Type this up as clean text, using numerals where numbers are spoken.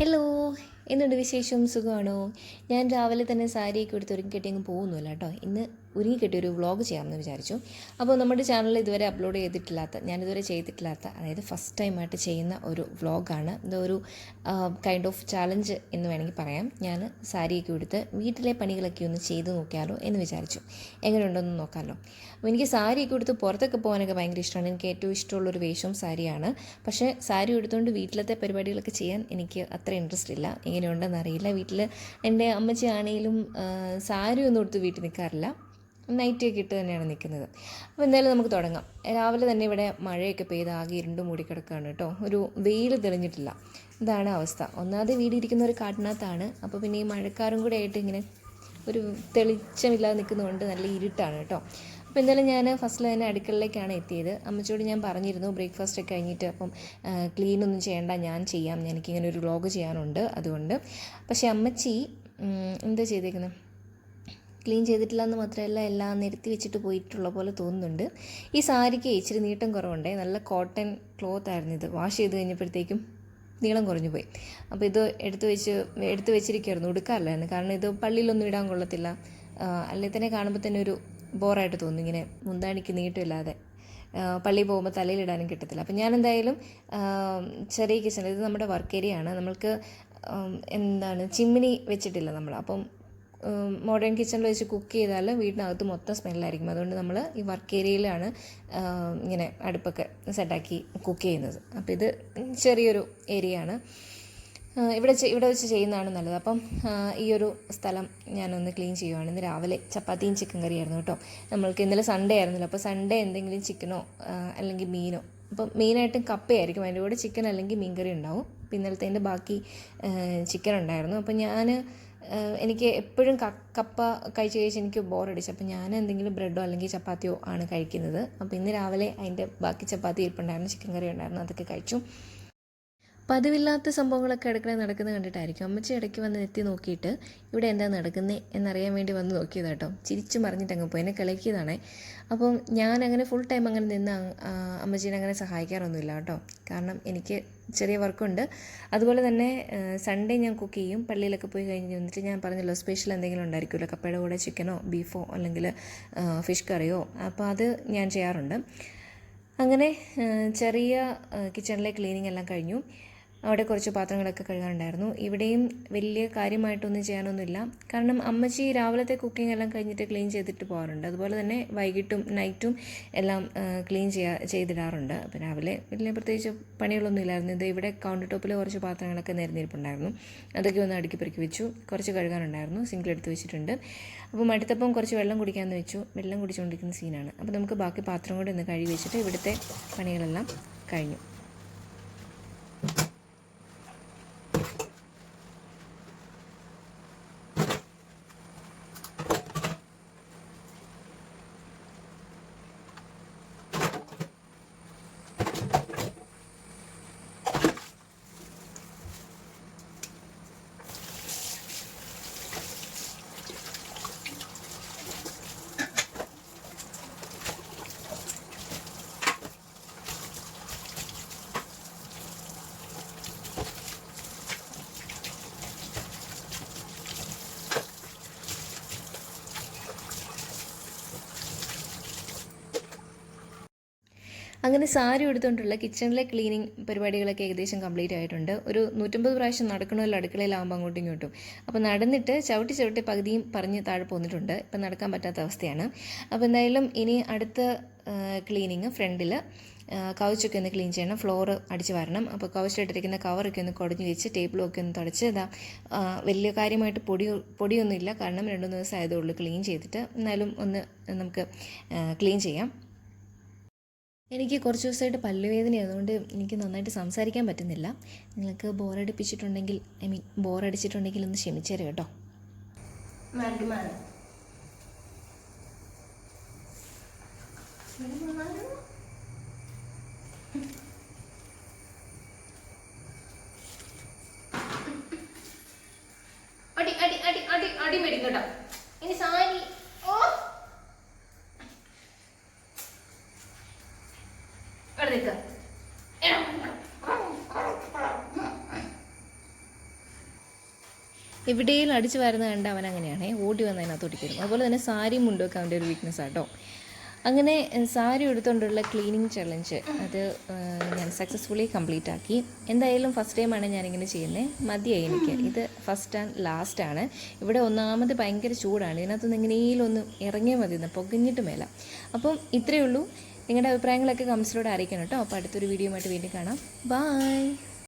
Hello, എന്തുണ്ട് വിശേഷം? സുഖമാണോ? ഞാൻ രാവിലെ തന്നെ സാരിയൊക്കെ എടുത്ത് ഒരുങ്ങിക്കെട്ടി അങ്ങ് പോകുന്നില്ല കേട്ടോ. ഇന്ന് ഒരുങ്ങിക്കെട്ടി ഒരു വ്ളോഗ് ചെയ്യാമെന്ന് വിചാരിച്ചു. അപ്പോൾ നമ്മുടെ ചാനലിൽ ഇതുവരെ അപ്ലോഡ് ചെയ്തിട്ടില്ലാത്ത, ഞാനിതുവരെ ചെയ്തിട്ടില്ലാത്ത, അതായത് ഫസ്റ്റ് ടൈമായിട്ട് ചെയ്യുന്ന ഒരു വ്ളോഗാണ്. ഇതൊരു കൈൻഡ് ഓഫ് ചാലഞ്ച് എന്ന് വേണമെങ്കിൽ പറയാം. ഞാൻ സാരിയൊക്കെ എടുത്ത് വീട്ടിലെ പണികളൊക്കെ ഒന്ന് ചെയ്ത് നോക്കിയാലോ എന്ന് വിചാരിച്ചു. എങ്ങനെയുണ്ടെന്ന് നോക്കാമല്ലോ. അപ്പോൾ എനിക്ക് സാരിയൊക്കെ എടുത്ത് പുറത്തൊക്കെ പോകാനൊക്കെ ഭയങ്കര ഇഷ്ടമാണ്. എനിക്ക് ഏറ്റവും ഇഷ്ടമുള്ളൊരു വേഷവും സാരിയാണ്. പക്ഷേ സാരി എടുത്തുകൊണ്ട് വീട്ടിലത്തെ പരിപാടികളൊക്കെ ചെയ്യാൻ എനിക്ക് അത്ര ഇൻട്രസ്റ്റ് ഇല്ല. എങ്ങനെയുണ്ടെന്ന് അറിയില്ല. വീട്ടിൽ എൻ്റെ അമ്മച്ചി ആണെങ്കിലും സാരി ഒന്നും എടുത്ത് വീട്ടിൽ നിൽക്കാറില്ല. നൈറ്റിയൊക്കെ ഇട്ട് തന്നെയാണ് നിൽക്കുന്നത്. അപ്പോൾ എന്തായാലും നമുക്ക് തുടങ്ങാം. രാവിലെ തന്നെ ഇവിടെ മഴയൊക്കെ പെയ്ത് ആകെ ഇരുണ്ട് മൂടിക്കിടക്കുകയാണ് കേട്ടോ. ഒരു വെയിൽ തെളിഞ്ഞിട്ടില്ല. ഇതാണ് അവസ്ഥ. ഒന്നാമത് വീടിരിക്കുന്ന ഒരു കാട്ടിനകത്താണ്. അപ്പോൾ പിന്നെ ഈ മഴക്കാരും കൂടെ ആയിട്ട് ഇങ്ങനെ ഒരു തെളിച്ചമില്ലാതെ നിൽക്കുന്നതുകൊണ്ട് നല്ല ഇരുട്ടാണ് കേട്ടോ. അപ്പോൾ എന്തായാലും ഞാൻ ഫസ്റ്റിൽ തന്നെ അടുക്കളയിലേക്കാണ് എത്തിയത്. അമ്മച്ചിയോട് ഞാൻ പറഞ്ഞിരുന്നു ബ്രേക്ക്ഫാസ്റ്റ് ഒക്കെ കഴിഞ്ഞിട്ട് അപ്പം ക്ലീനൊന്നും ചെയ്യേണ്ട, ഞാൻ ചെയ്യാം, എനിക്കിങ്ങനെ ഒരു വ്ളോഗ് ചെയ്യാനുണ്ട് അതുകൊണ്ട്. പക്ഷേ അമ്മച്ചി എന്താ ചെയ്തേക്കുന്നത്, ക്ലീൻ ചെയ്തിട്ടില്ല എന്ന് മാത്രമല്ല എല്ലാം നിരത്തി വെച്ചിട്ട് പോയിട്ടുള്ള പോലെ തോന്നുന്നുണ്ട്. ഈ സാരിക്ക് ഇച്ചിരി നീട്ടം കുറവുണ്ടേ. നല്ല കോട്ടൺ ക്ലോത്ത് ആയിരുന്നു ഇത്. വാഷ് ചെയ്ത് കഴിഞ്ഞപ്പോഴത്തേക്കും നീളം കുറഞ്ഞു പോയി. അപ്പോൾ ഇത് എടുത്ത് വെച്ചിരിക്കുമായിരുന്നു, ഉടുക്കാറില്ലായിരുന്നു. കാരണം ഇത് പള്ളിയിലൊന്നും ഇടാൻ കൊള്ളത്തില്ല. അല്ലെ തന്നെ കാണുമ്പോൾ തന്നെ ഒരു ബോറായിട്ട് തോന്നും, ഇങ്ങനെ മുന്താണിക്ക് നീട്ടമില്ലാതെ പള്ളിയിൽ പോകുമ്പോൾ തലയിലിടാനും കിട്ടത്തില്ല. അപ്പം ഞാൻ എന്തായാലും ചെറിയ കിച്ചൺ, ഇത് നമ്മുടെ വർക്ക് ഏരിയ ആണ്. നമ്മൾക്ക് ചിമ്മിനി വെച്ചിട്ടില്ല നമ്മൾ. അപ്പം മോഡേൺ കിച്ചണിൽ വെച്ച് കുക്ക് ചെയ്താൽ വീടിനകത്ത് മൊത്തം സ്മെല്ലായിരിക്കും. അതുകൊണ്ട് നമ്മൾ ഈ വർക്ക് ഏരിയയിലാണ് ഇങ്ങനെ അടുപ്പൊക്കെ സെറ്റാക്കി കുക്ക് ചെയ്യുന്നത്. അപ്പോൾ ഇത് ചെറിയൊരു ഏരിയ ആണ്. ഇവിടെ വെച്ച് ചെയ്യുന്നതാണ് നല്ലത്. അപ്പം ഈ ഒരു സ്ഥലം ഞാനൊന്ന് ക്ലീൻ ചെയ്യുവാണ്. ഇന്ന് രാവിലെ ചപ്പാത്തിയും ചിക്കൻ കറിയായിരുന്നു കേട്ടോ. നമ്മൾക്ക് ഇന്നലെ സൺഡേ ആയിരുന്നല്ലോ. അപ്പോൾ സൺഡേ എന്തെങ്കിലും ചിക്കനോ അല്ലെങ്കിൽ മീനോ, അപ്പം മെയിനായിട്ടും കപ്പയായിരിക്കും. അതിൻ്റെ കൂടെ ചിക്കൻ അല്ലെങ്കിൽ മീൻ കറി ഉണ്ടാവും. അപ്പോൾ ഇന്നലത്തേൻ്റെ ബാക്കി ചിക്കൻ ഉണ്ടായിരുന്നു. അപ്പോൾ എനിക്ക് എപ്പോഴും കപ്പ കഴിച്ച് എനിക്ക് ബോറടിച്ചു. അപ്പോൾ ഞാൻ എന്തെങ്കിലും ബ്രെഡോ അല്ലെങ്കിൽ ചപ്പാത്തിയോ ആണ് കഴിക്കുന്നത്. അപ്പോൾ ഇന്ന് രാവിലെ അതിൻ്റെ ബാക്കി ചപ്പാത്തി ഇരിപ്പുണ്ടായിരുന്നു, ചിക്കൻ കറി ഉണ്ടായിരുന്നു, അതൊക്കെ കഴിച്ചു. പതിവില്ലാത്ത സംഭവങ്ങളൊക്കെ അടുക്കളയിൽ നടക്കുന്നത് കണ്ടിട്ടായിരിക്കും. അമ്മച്ചി ഇടയ്ക്ക് വന്ന് എത്തി നോക്കിയിട്ട് ഇവിടെ എന്താ നടക്കുന്നത് എന്നറിയാൻ വേണ്ടി വന്ന് നോക്കിയത് കേട്ടോ. ചിരിച്ച് മറിഞ്ഞിട്ട് അങ്ങ് പോയി, എന്നെ കളിക്കിയതാണേ. അപ്പം ഞാൻ അങ്ങനെ ഫുൾ ടൈം അങ്ങനെ നിന്ന് അമ്മച്ചീനെ അങ്ങനെ സഹായിക്കാറൊന്നുമില്ല കേട്ടോ. കാരണം എനിക്ക് ചെറിയ വർക്കുണ്ട്. അതുപോലെ തന്നെ സൺഡേ ഞാൻ കുക്ക് ചെയ്യും. പള്ളിയിലൊക്കെ പോയി കഴിഞ്ഞ് വന്നിട്ട് ഞാൻ പറഞ്ഞല്ലോ സ്പെഷ്യൽ എന്തെങ്കിലും ഉണ്ടായിരിക്കുമല്ലോ, കപ്പയുടെ കൂടെ ചിക്കനോ ബീഫോ അല്ലെങ്കിൽ ഫിഷ് കറിയോ, അപ്പോൾ അത് ഞാൻ ചെയ്യാറുണ്ട്. അങ്ങനെ ചെറിയ കിച്ചണിലെ ക്ലീനിങ് എല്ലാം കഴിഞ്ഞു. അവിടെ കുറച്ച് പാത്രങ്ങളൊക്കെ കഴുകാനുണ്ടായിരുന്നു. ഇവിടെയും വലിയ കാര്യമായിട്ടൊന്നും ചെയ്യാനൊന്നുമില്ല. കാരണം അമ്മച്ചി രാവിലത്തെ കുക്കിംഗ് എല്ലാം കഴിഞ്ഞിട്ട് ക്ലീൻ ചെയ്തിട്ട് പോകാറുണ്ട്. അതുപോലെ തന്നെ വൈകിട്ടും നൈറ്റും എല്ലാം ക്ലീൻ ചെയ്തിടാറുണ്ട്. അപ്പോൾ രാവിലെ വലിയ പ്രത്യേകിച്ച് പണികളൊന്നും ഇല്ലായിരുന്നു. ഇത് ഇവിടെ കൗണ്ടർ ടോപ്പിൽ കുറച്ച് പാത്രങ്ങളൊക്കെ നിരന്നിരിപ്പുണ്ടായിരുന്നു. അതൊക്കെ ഒന്ന് അടുക്കി പെറുക്കി വെച്ചു. കുറച്ച് കഴുകാനുണ്ടായിരുന്നു, സിങ്കിലെടുത്ത് വെച്ചിട്ടുണ്ട്. അപ്പോൾ മടുത്തപ്പം കുറച്ച് വെള്ളം കുടിക്കാമെന്ന് വെച്ചു. വെള്ളം കുടിച്ചുകൊണ്ടിരിക്കുന്ന സീനാണ്. അപ്പോൾ നമുക്ക് ബാക്കി പാത്രം കൂടെ ഒന്ന് കഴുകി വെച്ചിട്ട് ഇവിടുത്തെ പണികളെല്ലാം കഴിഞ്ഞു. അങ്ങനെ സാരി എടുത്തുകൊണ്ടുള്ള കിച്ചണിലെ ക്ലീനിങ് പരിപാടികളൊക്കെ ഏകദേശം കംപ്ലീറ്റ് ആയിട്ടുണ്ട്. ഒരു 150 പ്രാവശ്യം നടക്കണമല്ലോ അടുക്കളയിലാകുമ്പോൾ അങ്ങോട്ടും ഇങ്ങോട്ടും. അപ്പോൾ നടന്നിട്ട് ചവിട്ടി പകുതിയും പറഞ്ഞ് താഴെ പോന്നിട്ടുണ്ട്. ഇപ്പം നടക്കാൻ പറ്റാത്ത അവസ്ഥയാണ്. അപ്പോൾ എന്തായാലും ഇനി അടുത്ത ക്ലീനിങ് ഫ്രണ്ടിൽ കൗച്ചൊക്കെ ഒന്ന് ക്ലീൻ ചെയ്യണം, ഫ്ലോർ അടിച്ച് വരണം. അപ്പോൾ കൗച്ചിട്ടിരിക്കുന്ന കവറൊക്കെ ഒന്ന് കുടഞ്ഞ് വെച്ച് ടേബിളൊക്കെ ഒന്ന് തുടച്ച് വലിയ കാര്യമായിട്ട് പൊടിയൊന്നുമില്ല. കാരണം 2-3 ദിവസം ആയതുള്ളൂ ക്ലീൻ ചെയ്തിട്ട്. എന്നാലും ഒന്ന് നമുക്ക് ക്ലീൻ ചെയ്യാം. എനിക്ക് കുറച്ച് ദിവസമായിട്ട് പല്ലുവേദന ആയതുകൊണ്ട് എനിക്ക് നന്നായിട്ട് സംസാരിക്കാൻ പറ്റുന്നില്ല. നിങ്ങൾക്ക് ബോറടിച്ചിട്ടുണ്ടെങ്കിൽ ഒന്ന് ക്ഷമിച്ചേരും കേട്ടോ. അടി മേടിക്കും കേട്ടോ. ഇനി സാരി അവിടെ നിൽക്കുക. എവിടെയും അടിച്ച് വരുന്നത് കണ്ട് അവൻ അങ്ങനെയാണേ ഓടി വന്ന് അതിനകത്തോട്ട് കയറും. അതുപോലെ തന്നെ സാരി മുണ്ടൊക്കെ അവൻ്റെ ഒരു വീക്ക്നെസ് ആട്ടോ. അങ്ങനെ സാരി എടുത്തുകൊണ്ടുള്ള ക്ലീനിങ് ചലഞ്ച് അത് ഞാൻ സക്സസ്ഫുള്ളി കംപ്ലീറ്റ് ആക്കി. എന്തായാലും ഫസ്റ്റ് ടൈമാണ് ഞാനിങ്ങനെ ചെയ്യുന്നത്. മതിയായി എനിക്ക്. ഇത് ഫസ്റ്റ് ആൻഡ് ലാസ്റ്റാണ്. ഇവിടെ ഒന്നാമത് ഭയങ്കര ചൂടാണ്. ഇതിനകത്തുനിന്ന് എങ്ങനെയും ഒന്ന് ഇറങ്ങിയാൽ മതി, പൊകഞ്ഞിട്ട് മേല. അപ്പം ഇത്രയേ ഉള്ളൂ. നിങ്ങളുടെ അഭിപ്രായങ്ങളൊക്കെ കമൻസിലൂടെ അറിയിക്കണം കേട്ടോ. അപ്പോൾ അടുത്തൊരു വീഡിയോ ആയിട്ട് വീണ്ടും കാണാം. ബൈ.